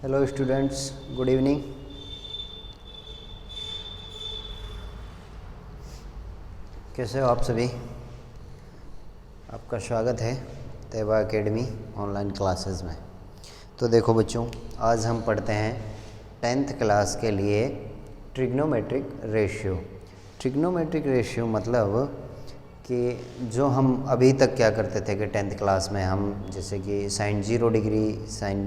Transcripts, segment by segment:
Hello students, good evening. कैसे हो आप सभी? आपका स्वागत है तैयबा एकेडमी ऑनलाइन क्लासेस में। तो देखो बच्चों, आज हम पढ़ते हैं 10th क्लास के लिए ट्रिग्नोमेट्रिक रेशियो। ट्रिग्नोमेट्रिक रेशियो मतलब कि जो हम अभी तक क्या करते थे कि 10th क्लास में हम जैसे कि sine 0 degree, sine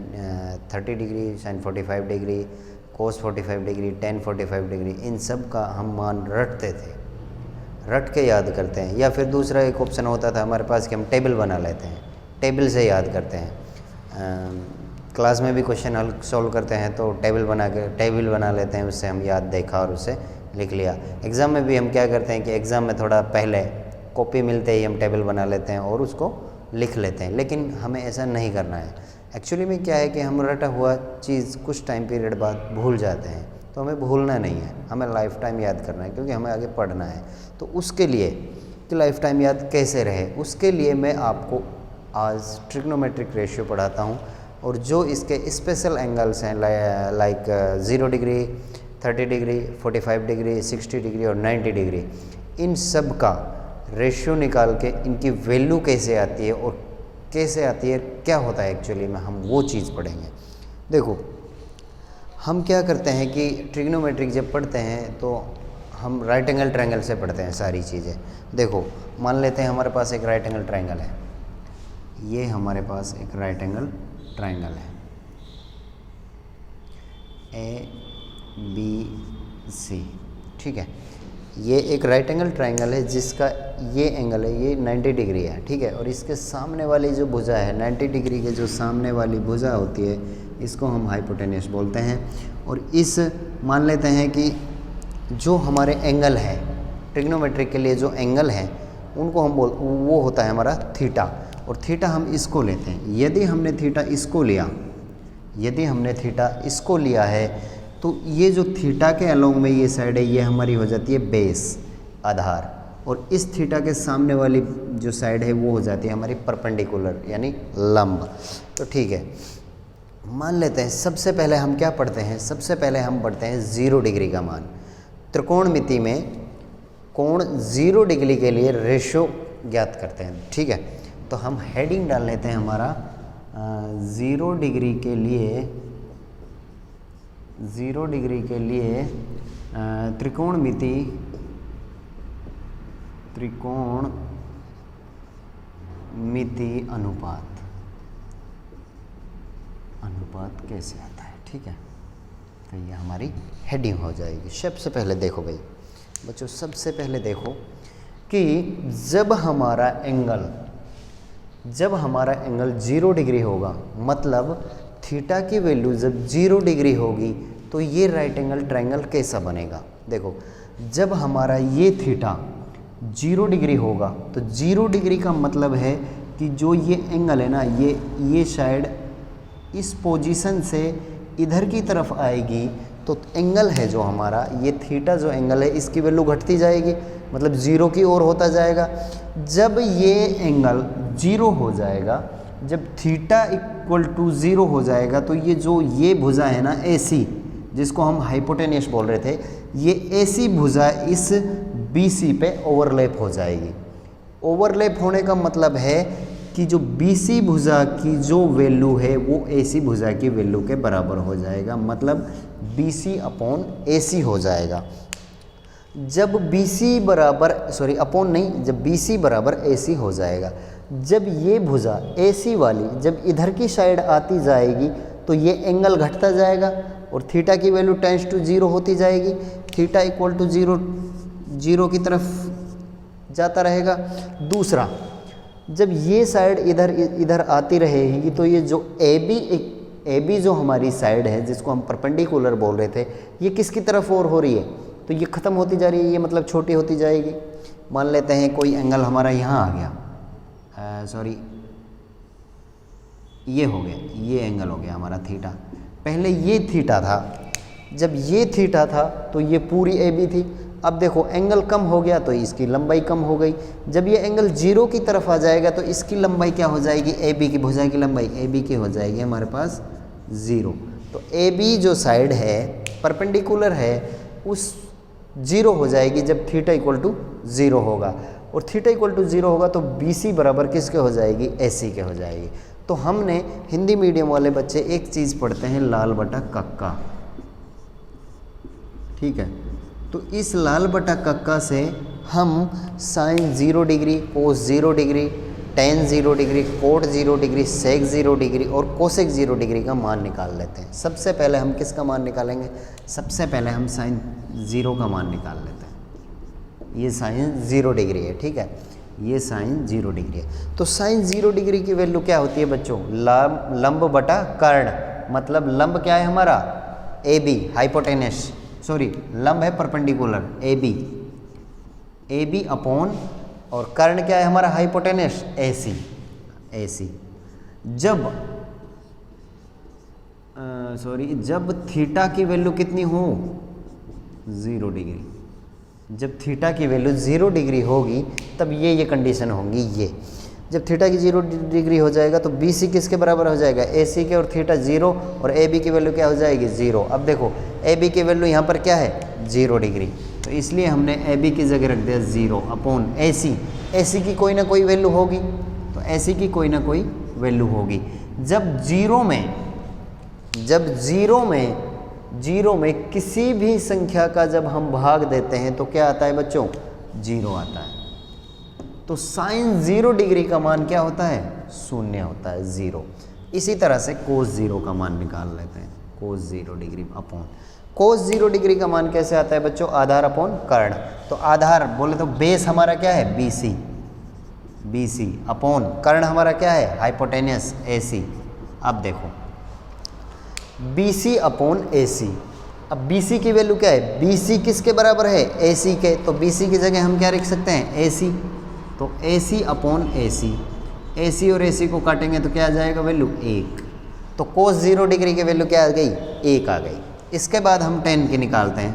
30 degree, sine 45 degree, cos 45 degree, tan 45 degree, इन सब का हम मान रटते थे, रट के याद करते हैं। या फिर दूसरा एक ऑप्शन होता था हमारे पास कि हम टेबल बना लेते हैं, टेबल से याद करते हैं। क्लास में भी क्वेश्चन हल सॉल्व करते हैं तो टेबल बना लेते हैं, उससे हम याद देखा और उसे लिख लिया। एग्ज़ाम में भी हम क्या करते हैं कि एग्ज़ाम में थोड़ा पहले कॉपी मिलते ही हम टेबल बना लेते हैं और उसको लिख लेते हैं, लेकिन हमें ऐसा नहीं करना है। एक्चुअली में क्या है कि हम रटा हुआ चीज़ कुछ टाइम पीरियड बाद भूल जाते हैं, तो हमें भूलना नहीं है, हमें लाइफ टाइम याद करना है, क्योंकि हमें आगे पढ़ना है। तो उसके लिए कि लाइफ टाइम याद कैसे रहे, उसके लिए मैं आपको आज ट्रिग्नोमेट्रिक रेशियो पढ़ाता हूँ। और जो इसके स्पेशल एंगल्स हैं like 0 degree, 30 degree, 45 degree, 60 degree और 90 डिग्री, इन सब का रेशियो निकाल के इनकी वैल्यू कैसे आती है और कैसे आती है, क्या होता है एक्चुअली में, हम वो चीज़ पढ़ेंगे। देखो, हम क्या करते हैं कि ट्रिग्नोमेट्रिक जब पढ़ते हैं तो हम राइट एंगल ट्रायंगल से पढ़ते हैं सारी चीज़ें। देखो, मान लेते हैं हमारे पास एक राइट एंगल ट्रायंगल है, ये हमारे पास एक राइट एंगल ट्रायंगल है ABC, ठीक है। ये एक राइट एंगल ट्रायंगल है जिसका ये एंगल है, ये 90 डिग्री है, ठीक है। और इसके सामने वाली जो भुजा है, 90 डिग्री के जो सामने वाली भुजा होती है, इसको हम हाइपोटेन्यूस बोलते हैं। और इस मान लेते हैं कि जो हमारे एंगल है ट्रिग्नोमेट्रिक के लिए, जो एंगल है उनको हम वो होता है हमारा थीटा, और थीटा हम इसको लेते हैं। यदि हमने थीटा इसको लिया है तो ये जो थीटा के अलोंग में ये साइड है, ये हमारी हो जाती है बेस, आधार, और इस थीटा के सामने वाली जो साइड है वो हो जाती है हमारी परपेंडिकुलर यानी लंब। तो ठीक है, मान लेते हैं सबसे पहले हम क्या पढ़ते हैं, सबसे पहले हम पढ़ते हैं 0 डिग्री का मान। त्रिकोणमिति में कोण 0 डिग्री के लिए रेशियो ज्ञात करते हैं, ठीक है। तो हम हेडिंग डाल लेते हैं हमारा 0 डिग्री के लिए त्रिकोणमिति अनुपात कैसे आता है, ठीक है। तो ये हमारी हेडिंग हो जाएगी। सबसे पहले देखो भाई बच्चों, सबसे पहले देखो कि जब हमारा एंगल 0 डिग्री होगा, मतलब थीटा की वैल्यू जब 0 डिग्री होगी तो ये राइट एंगल ट्रायंगल कैसा बनेगा। देखो, जब हमारा ये थीटा 0 डिग्री होगा तो 0 डिग्री का मतलब है कि जो ये एंगल है ना, ये शायद इस पोजीशन से इधर की तरफ आएगी, तो एंगल है जो हमारा ये थीटा जो एंगल है, इसकी वैल्यू घटती जाएगी, मतलब 0 की ओर होता जाएगा। जब ये एंगल 0 हो जाएगा, जब थीटा इक्वल टू 0 हो जाएगा, तो ये भुजा है ना AC, जिसको हम हाइपोटेन्यूस बोल रहे थे, ये AC भुजा इस BC पे ओवरलैप हो जाएगी। ओवरलैप होने का मतलब है कि जो BC भुजा की जो वैल्यू है वो AC भुजा की वैल्यू के बराबर हो जाएगा, मतलब BC अपॉन AC हो जाएगा। जब BC बराबर AC हो जाएगा, जब ये भुजा AC वाली जब इधर की साइड आती जाएगी तो ये एंगल घटता जाएगा और थीटा की वैल्यू टेंड्स टू 0 होती जाएगी। थीटा इक्वल टू 0 की तरफ जाता रहेगा। दूसरा, जब ये साइड इधर आती रहेगी तो ये जो AB जो हमारी साइड है, जिसको हम परपेंडिकुलर बोल रहे थे, ये किसकी तरफ और हो रही है, तो ये ख़त्म होती जा रही है, ये मतलब छोटी होती जाएगी। मान लेते हैं कोई एंगल हमारा यहाँ आ गया, ये हो गया, ये एंगल हो गया हमारा थीटा। पहले ये थीटा था, जब ये थीटा था तो ये पूरी AB थी। अब देखो एंगल कम हो गया तो इसकी लंबाई कम हो गई। जब ये एंगल 0 की तरफ आ जाएगा तो इसकी लंबाई क्या हो जाएगी, AB की भुजा की लंबाई AB की हो जाएगी हमारे पास 0। तो ए बी जो साइड है परपेंडिकुलर है उस 0 हो जाएगी जब थीटा इक्वल टू 0 होगा, और थीटा इक्वल टू 0 होगा तो बी सी बराबर किसके हो जाएगी, ए सी के हो जाएगी। तो हमने हिंदी मीडियम वाले बच्चे एक चीज़ पढ़ते हैं लाल बटा कक्का, ठीक है। तो इस लाल बटा कक्का से हम sine 0 degree, cos 0 degree, tan 0 degree, cot 0 degree, sec 0 degree और कोसेक 0 डिग्री का मान निकाल लेते हैं। सबसे पहले हम किसका मान निकालेंगे, सबसे पहले हम साइन 0 का मान निकाल लेते हैं। ये साइन 0 डिग्री है, ठीक है, ये साइन 0 डिग्री है। तो साइन 0 डिग्री की वैल्यू क्या होती है बच्चों, लंब बटा कर्ण, मतलब लंब क्या है हमारा ए बी, हाइपोटेनस, सॉरी लंब है परपेंडिकुलर ए बी अपॉन, और कर्ण क्या है हमारा हाइपोटेनस ए सी। जब थीटा की वैल्यू कितनी हो 0 डिग्री, जब थीटा की वैल्यू 0 डिग्री होगी तब ये कंडीशन होंगी। ये जब थीटा की 0 डिग्री हो जाएगा तो बी सी किसके बराबर हो जाएगा, ए सी के, और थीटा 0 और ए बी की वैल्यू क्या हो जाएगी 0। अब देखो ए बी की वैल्यू यहाँ पर क्या है 0 डिग्री, तो इसलिए हमने ए बी की जगह रख दिया 0 अपॉन ए सी की कोई ना कोई वैल्यू होगी, तो ए सी की कोई ना कोई वैल्यू होगी। जब जीरो में किसी भी संख्या का जब हम भाग देते हैं तो क्या आता है बच्चों, 0 आता है। तो साइन 0 डिग्री का मान क्या होता है, 0 होता है, 0। इसी तरह से कोस 0 का मान निकाल लेते हैं, कोस 0 डिग्री अपॉन, कोस 0 डिग्री का मान कैसे आता है बच्चों, आधार अपॉन कर्ण। तो आधार बोले तो बेस हमारा क्या है बी सी अपॉन कर्ण हमारा क्या है हाइपोटेनस ए सी। अब देखो बी सी अपॉन ए सी, अब बी सी की वैल्यू क्या है, बी सी किसके बराबर है, ए सी के, तो बी सी की जगह हम क्या लिख सकते हैं ए सी। तो ए सी अपॉन ए सी और ए सी को काटेंगे तो क्या आ जाएगा वैल्यू 1। तो कोस 0 डिग्री की वैल्यू क्या आ गई, 1 आ गई। इसके बाद हम टेन की निकालते हैं,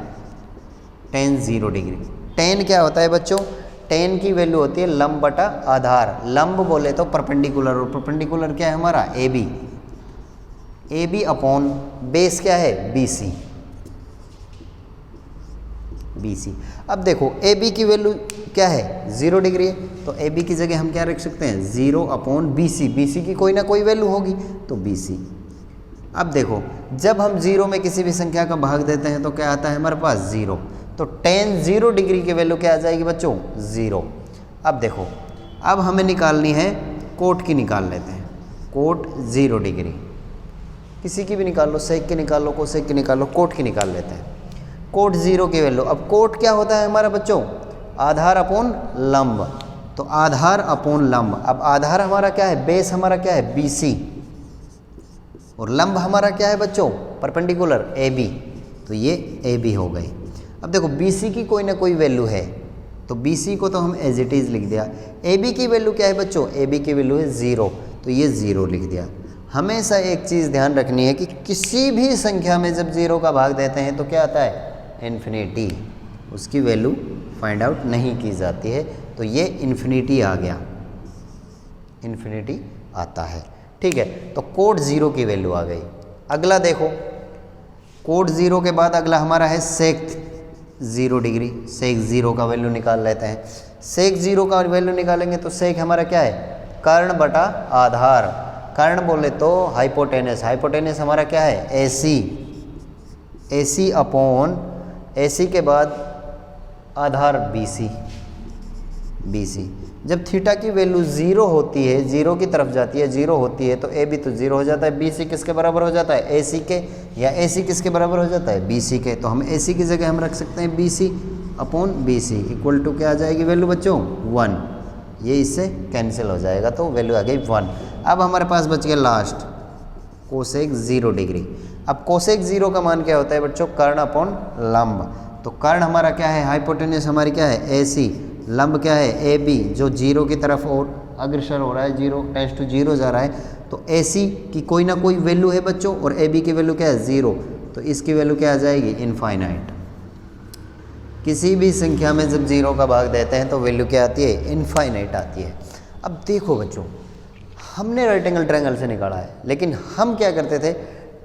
टेन 0 डिग्री। टेन क्या होता है बच्चों, टेन की वैल्यू होती है लंब बटा आधार। लंब बोले तो परपेंडिकुलर, और परपेंडिकुलर क्या है हमारा ए बी अपॉन बेस क्या है बी सी। अब देखो ए बी की वैल्यू क्या है 0 डिग्री है, तो ए बी की जगह हम क्या रख सकते हैं 0 अपॉन बी सी की कोई ना कोई वैल्यू होगी तो बी सी। अब देखो जब हम 0 में किसी भी संख्या का भाग देते हैं तो क्या आता है हमारे पास 0, तो टेन 0 डिग्री की वैल्यू क्या आ जाएगी बच्चों 0। अब देखो अब हमें निकालनी है कोट की, निकाल लेते हैं कोट 0 डिग्री, किसी की भी निकाल लो, सेक की निकाल लो, कोसेक की निकाल लो, कोट की निकाल लेते हैं। कोट 0 की वैल्यू, अब कोट क्या होता है हमारा बच्चों आधार अपॉन लंब, तो आधार अपॉन लंब। अब आधार हमारा क्या है, बेस हमारा क्या है बी सी, और लंब हमारा क्या है बच्चों परपेंडिकुलर ए बी, तो ये ए बी हो गई। अब देखो बी सी की कोई ना कोई वैल्यू है, तो बी सी को तो हम एज इट इज़ लिख दिया। ए बी की वैल्यू क्या है बच्चों, ए बी की वैल्यू है 0, तो ये 0 लिख दिया। हमेशा एक चीज़ ध्यान रखनी है कि किसी भी संख्या में जब 0 का भाग देते हैं तो क्या आता है इन्फिनिटी, उसकी वैल्यू फाइंड आउट नहीं की जाती है, तो ये इन्फिनिटी आ गया, इन्फिनिटी आता है, ठीक है। तो कोट 0 की वैल्यू आ गई। अगला देखो कोट 0 के बाद अगला हमारा है सेक 0 डिग्री, सेक 0 का वैल्यू निकाल लेते हैं। सेक 0 का वैल्यू निकालेंगे तो सेक हमारा क्या है कर्ण बटा आधार, कर्ण बोले तो हाइपोटेनस, हाइपोटेनस हमारा क्या है ए सी अपॉन ए सी के बाद आधार बी सी। जब थीटा की वैल्यू 0 होती है, 0 की तरफ जाती है, 0 होती है तो ए बी तो 0 हो जाता है, बी सी किसके बराबर हो जाता है ए सी के, या ए सी किसके बराबर हो जाता है बी सी के, तो हम ए सी की जगह हम रख सकते हैं B C upon B C equal to क्या आ जाएगी वैल्यू बच्चों 1, ये इससे कैंसिल हो जाएगा तो वैल्यू आ गई 1। अब हमारे पास बच गया लास्ट कोसेक 0 डिग्री। अब कोसेक 0 का मान क्या होता है बच्चों कर्ण अपॉन लंब, तो कर्ण हमारा क्या है हाइपोटेनस हमारी क्या है ए सी, लंब क्या है ए बी जो 0 की तरफ और अग्रसर हो रहा है, 0 टेंड्स टू 0 जा रहा है, तो ए सी की कोई ना कोई वैल्यू है बच्चों और ए बी की वैल्यू क्या है 0, तो इसकी वैल्यू क्या आ जाएगी इनफाइनाइट। किसी भी संख्या में जब 0 का भाग देते हैं तो वैल्यू क्या आती है इनफाइनाइट आती है। अब देखो बच्चों हमने राइट एंगल ट्रायंगल से निकाला है, लेकिन हम क्या करते थे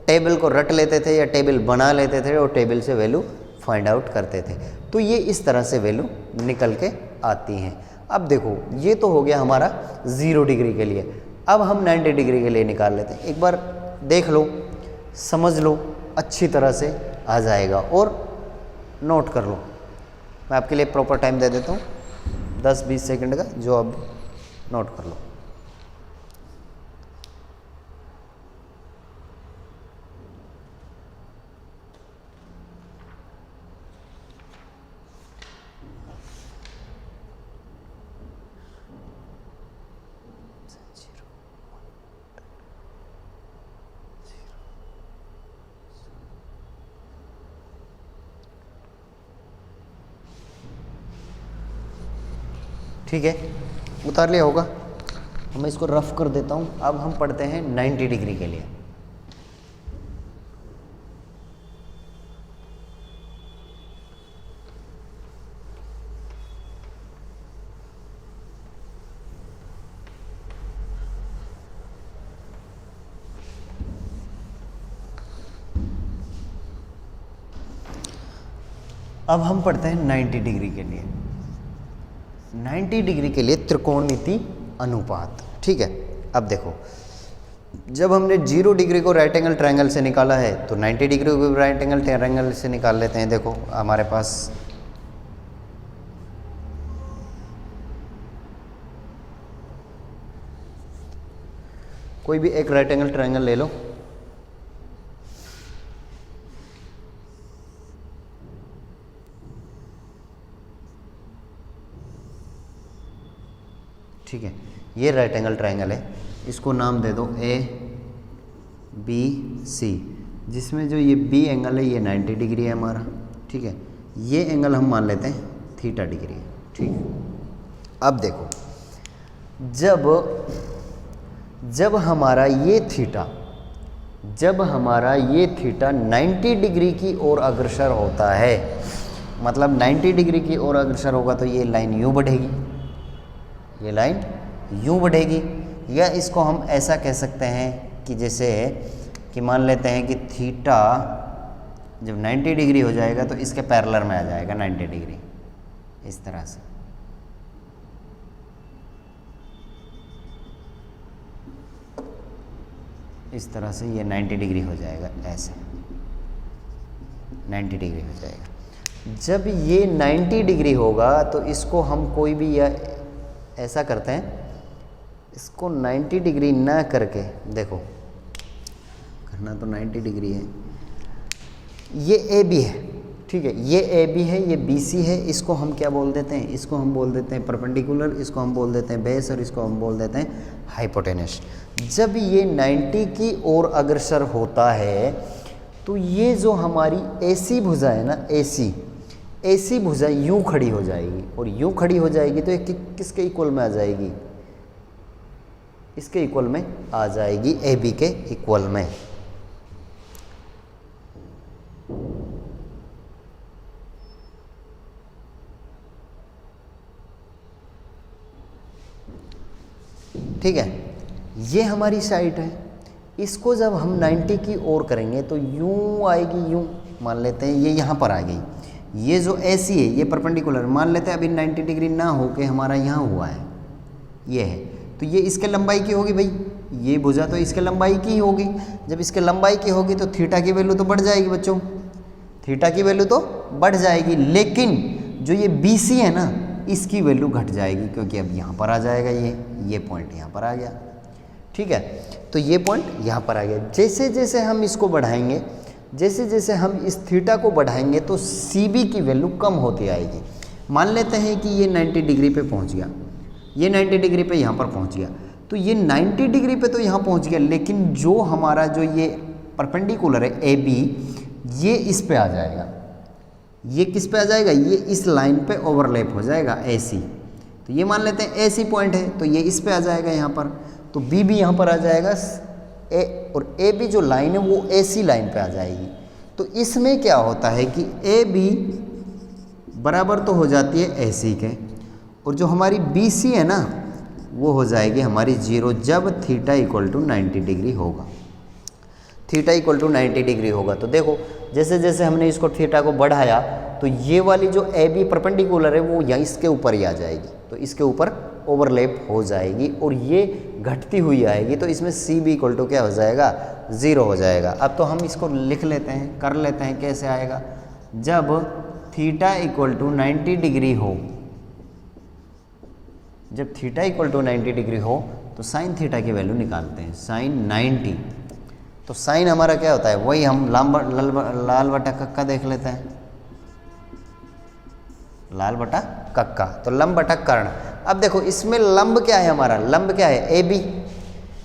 टेबल को रट लेते थे या टेबल बना लेते थे और टेबल से वैल्यू फाइंड आउट करते थे। तो ये इस तरह से वैल्यू निकल के आती हैं। अब देखो ये तो हो गया हमारा 0 डिग्री के लिए। अब हम 90 डिग्री के लिए निकाल लेते हैं। एक बार देख लो, समझ लो, अच्छी तरह से आ जाएगा और नोट कर लो। मैं आपके लिए प्रॉपर टाइम दे देता हूँ 10-20 सेकंड का, जो अब नोट कर लो। ठीक है, उतार लिया होगा। मैं इसको रफ कर देता हूँ। अब हम पढ़ते हैं 90 डिग्री के लिए। अब हम पढ़ते हैं 90 डिग्री के लिए। 90 डिग्री के लिए त्रिकोणमिति अनुपात। ठीक है, अब देखो जब हमने 0 डिग्री को राइट एंगल ट्रायंगल से निकाला है तो 90 डिग्री को राइट एंगल ट्रायंगल से निकाल लेते हैं। देखो हमारे पास कोई भी एक राइट एंगल ट्रायंगल ले लो। ठीक है, ये राइट एंगल ट्रायंगल है, इसको नाम दे दो ABC, जिसमें जो ये B एंगल है ये 90 डिग्री है हमारा। ठीक है, ये एंगल हम मान लेते हैं थीटा डिग्री है। ठीक है, अब देखो जब हमारा ये थीटा 90 डिग्री की ओर अग्रसर होता है, मतलब 90 डिग्री की ओर अग्रसर होगा तो ये लाइन यूँ बढ़ेगी, ये लाइन यूँ बढ़ेगी। या इसको हम ऐसा कह सकते हैं कि जैसे कि मान लेते हैं कि थीटा जब 90 डिग्री हो जाएगा तो इसके पैरेलल में आ जाएगा 90 डिग्री, इस तरह से। इस तरह से ये 90 डिग्री हो जाएगा, ऐसे 90 डिग्री हो जाएगा। जब ये 90 डिग्री होगा तो इसको हम कोई भी या ऐसा करते हैं, इसको 90 डिग्री ना करके, देखो करना तो 90 डिग्री है, ये AB है। ठीक है, ये AB है, ये BC है। इसको हम क्या बोल देते हैं? इसको हम बोल देते हैं परपेंडिकुलर, इसको हम बोल देते हैं बेस और इसको हम बोल देते हैं हाइपोटेनस। जब ये 90 की ओर अग्रसर होता है तो ये जो हमारी AC भुजा है ना, AC भुजा यूँ खड़ी हो जाएगी, और यूँ खड़ी हो जाएगी तो ये किसके इक्वल में आ जाएगी? इसके इक्वल में आ जाएगी, AB के इक्वल में। ठीक है, ये हमारी साइड है। इसको जब हम 90 की ओर करेंगे तो यूँ आएगी, यूँ मान लेते हैं ये यहाँ पर आ गई। ये जो AC है ये परपेंडिकुलर मान लेते हैं, अभी 90 डिग्री ना होके हमारा यहाँ हुआ है, ये है, तो ये इसके लंबाई की होगी भाई, ये भुजा तो इसके लंबाई की ही होगी। जब इसके लंबाई की होगी तो थीटा की वैल्यू तो बढ़ जाएगी बच्चों, थीटा की वैल्यू तो बढ़ जाएगी, लेकिन जो ये BC है ना इसकी वैल्यू घट जाएगी, क्योंकि अब यहाँ पर आ जाएगा, ये पॉइंट यहाँ पर आ गया। ठीक है, तो ये पॉइंट यहाँ पर आ गया। जैसे जैसे हम इसको बढ़ाएंगे, जैसे जैसे हम इस थीटा को बढ़ाएंगे तो CB की वैल्यू कम होती आएगी। मान लेते हैं कि ये 90 डिग्री पे पहुँच गया, ये 90 डिग्री पे यहाँ पर पहुँच गया, तो ये 90 डिग्री पे तो यहाँ पहुँच गया, लेकिन जो हमारा जो ये परपेंडिकुलर है AB, ये इस पे आ जाएगा। ये किस पे आ जाएगा? ये इस लाइन पे ओवरलैप हो जाएगा AC। तो ये मान लेते हैं AC पॉइंट है, तो ये इस पे आ जाएगा यहाँ पर, तो B भी यहाँ पर आ जाएगा, और AB जो लाइन है वो AC लाइन पे आ जाएगी। तो इसमें क्या होता है कि AB बराबर तो हो जाती है AC के, और जो हमारी BC है ना वो हो जाएगी हमारी 0 जब थीटा इक्वल टू 90 डिग्री होगा। थीटा इक्वल टू 90 डिग्री होगा। तो देखो जैसे जैसे हमने इसको थीटा को बढ़ाया तो ये वाली जो ए बी परपेंडिकुलर है वो यहाँ इसके ऊपर ही आ जाएगी, तो इसके ऊपर ओवरलैप हो जाएगी और ये घटती हुई आएगी, तो इसमें सी बी इक्वल टू क्या हो जाएगा, 0 हो जाएगा। अब तो हम इसको लिख लेते हैं, कर लेते हैं, कैसे आएगा, जब थीटा इक्वल टू 90 डिग्री हो, जब थीटा इक्वल टू 90 डिग्री हो तो साइन थीटा की वैल्यू निकालते हैं, साइन 90। तो साइन हमारा क्या होता है, वही हम लाल बटा कक्का देख लेते हैं, लाल बटा कक्का, तो लंब बटा कर्ण। अब देखो इसमें लंब क्या है, हमारा लंब क्या है, ए बी।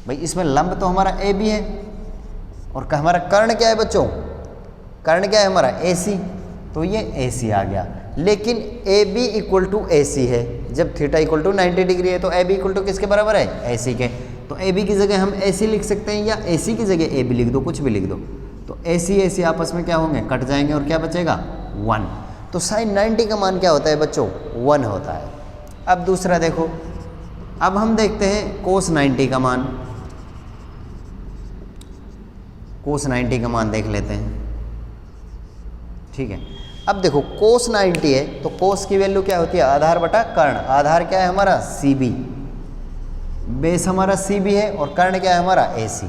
भाई इसमें लंब तो हमारा ए बी है, और हमारा कर्ण क्या है बच्चों, कर्ण क्या है हमारा, ए सी। तो ये ए सी आ गया, लेकिन ए बी इक्वल टू ए सी है। जब थीटा इक्वल टू 90 डिग्री है तो ए बी इक्वल टू किसके बराबर है, ए सी के। तो ए बी की जगह हम ए सी लिख सकते हैं, या ए सी की जगह ए बी लिख दो, कुछ भी लिख दो। तो ए सी आपस में क्या होंगे, कट जाएंगे, और क्या बचेगा, 1। तो साइन 90 का मान क्या होता है बच्चों, 1 होता है। अब दूसरा देखो, अब हम देखते हैं कोस 90 का मान, कोस 90 का मान देख लेते हैं, ठीक है। अब देखो कोस 90 है तो कोस की वैल्यू क्या होती है, आधार बटा कर्ण। आधार क्या है हमारा, सी बी, बेस हमारा सी बी है, और कर्ण क्या है हमारा, ए सी,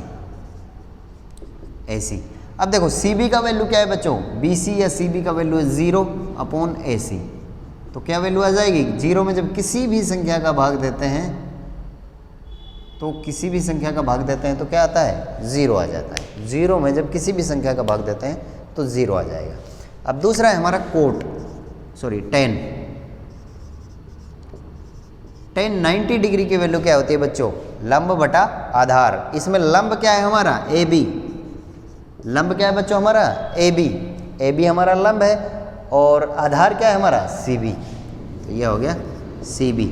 ए सी। अब देखो सी बी का वैल्यू क्या है बच्चों, बी सी या सी बी का वैल्यू है 0 अपॉन ए सी। तो क्या वैल्यू आ जाएगी, 0 में जब किसी भी संख्या का भाग देते हैं, तो किसी भी संख्या का भाग देते हैं तो क्या आता है, 0 आ जाता है। 0 में जब किसी भी संख्या का भाग देते हैं तो 0 आ जाएगा। अब दूसरा है हमारा tan। tan 90 डिग्री की वैल्यू क्या होती है बच्चों, लंब बटा आधार। इसमें लंब क्या है हमारा, ए बी। लंब क्या है बच्चों हमारा, ए बी। ए बी हमारा लंब है, और आधार क्या है हमारा, सी बी। तो ये हो गया सी बी।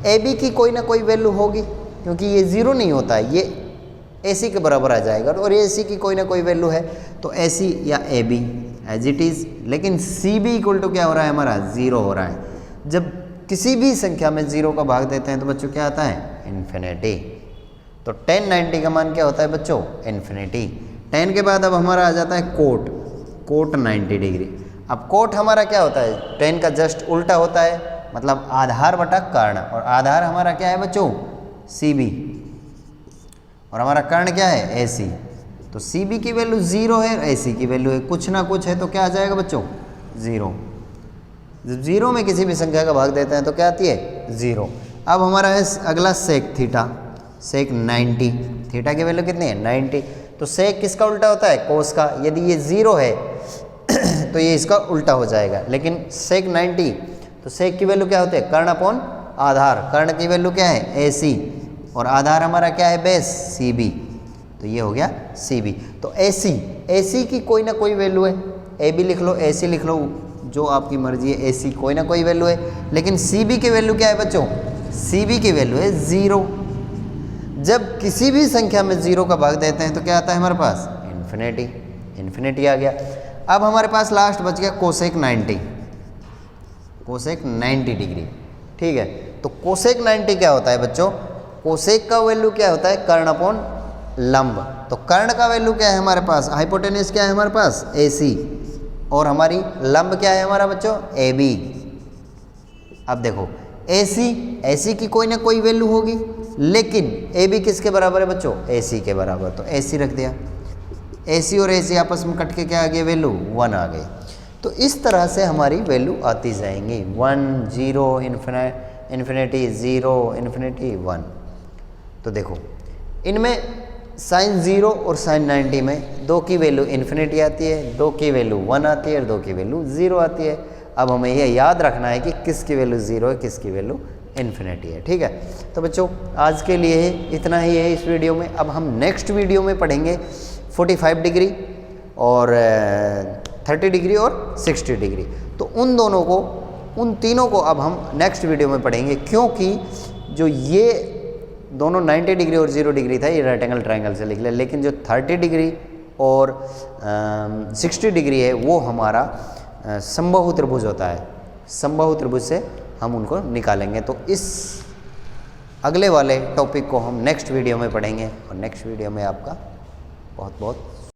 ए बी की कोई ना कोई वैल्यू होगी, क्योंकि ये 0 नहीं होता है, ये ए सी के बराबर आ जाएगा, और ए सी की कोई ना कोई वैल्यू है, तो ए सी या A B as it is. लेकिन सी बी इक्वल टू क्या हो रहा है हमारा, 0 हो रहा है। जब किसी भी संख्या में 0 का भाग देते हैं तो बच्चों क्या आता है, इन्फिनिटी। तो tan 90 का मान क्या होता है बच्चों, इन्फिनिटी। tan के बाद अब हमारा आ जाता है कोट 90 डिग्री। अब कोट हमारा क्या होता है, tan का जस्ट उल्टा होता है, मतलब आधार बटा कर्ण। और आधार हमारा क्या है बच्चों, सी बी, और हमारा कर्ण क्या है, ए सी। तो सी बी की वैल्यू 0 है, ए सी की वैल्यू है कुछ ना कुछ है, तो क्या आ जाएगा बच्चों, 0। जब 0 में किसी भी संख्या का भाग देते हैं तो क्या आती है, 0। अब हमारा है अगला सेक थीटा, सेक 90। थीटा की वैल्यू कितनी है, 90। तो सेक किसका उल्टा होता है, कोस का। यदि ये 0 है तो ये इसका उल्टा हो जाएगा। लेकिन सेक 90, तो सेक की वैल्यू क्या होती है, कर्ण अपॉन आधार। कर्ण की वैल्यू क्या है, ए सी, और आधार हमारा क्या है, बेस सी बी। तो ये हो गया सी बी। तो ए सी की कोई ना कोई वैल्यू है, ए बी लिख लो, ए सी लिख लो, जो आपकी मर्जी है। ए सी कोई ना कोई वैल्यू है, लेकिन सी बी की वैल्यू क्या है बच्चों, सी बी की वैल्यू है 0। जब किसी भी संख्या में 0 का भाग देते हैं तो क्या आता है हमारे पास, इन्फिनिटी। इन्फिनिटी आ गया। अब हमारे पास लास्ट बच गया कोसेक 90, कोसेक 90 डिग्री, ठीक है। तो कोसेक 90 क्या होता है बच्चों, कोसेक का वैल्यू क्या होता है, कर्ण अपॉन लंब। तो कर्ण का वैल्यू क्या है हमारे पास, हाइपोटेनस क्या है हमारे पास, ए सी, और हमारी लंब क्या है हमारा बच्चों, ए बी। अब देखो ए सी की कोई ना कोई वैल्यू होगी, लेकिन ए बी किसके बराबर है बच्चों, ए सी के बराबर। तो ए सी रख दिया, ए सी और ए सी आपस में कट के क्या आ गया, वैल्यू 1 आ गई। तो इस तरह से हमारी वैल्यू आती जाएंगी, 1 0 इन्फिनिटी 0 इन्फिनिटी 1। तो देखो इनमें साइन 0 और साइन 90 में 2 की वैल्यू इन्फिनिटी आती है, 2 की वैल्यू 1 आती है, और 2 की वैल्यू 0 आती है। अब हमें यह याद रखना है कि किसकी वैल्यू 0 है, किसकी वैल्यू इन्फिनिटी है, ठीक है। तो बच्चों आज के लिए इतना ही है इस वीडियो में। अब हम नेक्स्ट वीडियो में पढ़ेंगे 45 डिग्री और 30 डिग्री और 60 डिग्री। तो उन दोनों को, उन तीनों को अब हम नेक्स्ट वीडियो में पढ़ेंगे, क्योंकि जो ये दोनों 90 डिग्री और 0 डिग्री था ये राइट एंगल ट्रायंगल से लिख ले, लेकिन जो 30 डिग्री और 60 डिग्री है वो हमारा समबाहु त्रिभुज होता है। समबाहु त्रिभुज से हम उनको निकालेंगे। तो इस अगले वाले टॉपिक को हम नेक्स्ट वीडियो में पढ़ेंगे, और नेक्स्ट वीडियो में आपका बहुत बहुत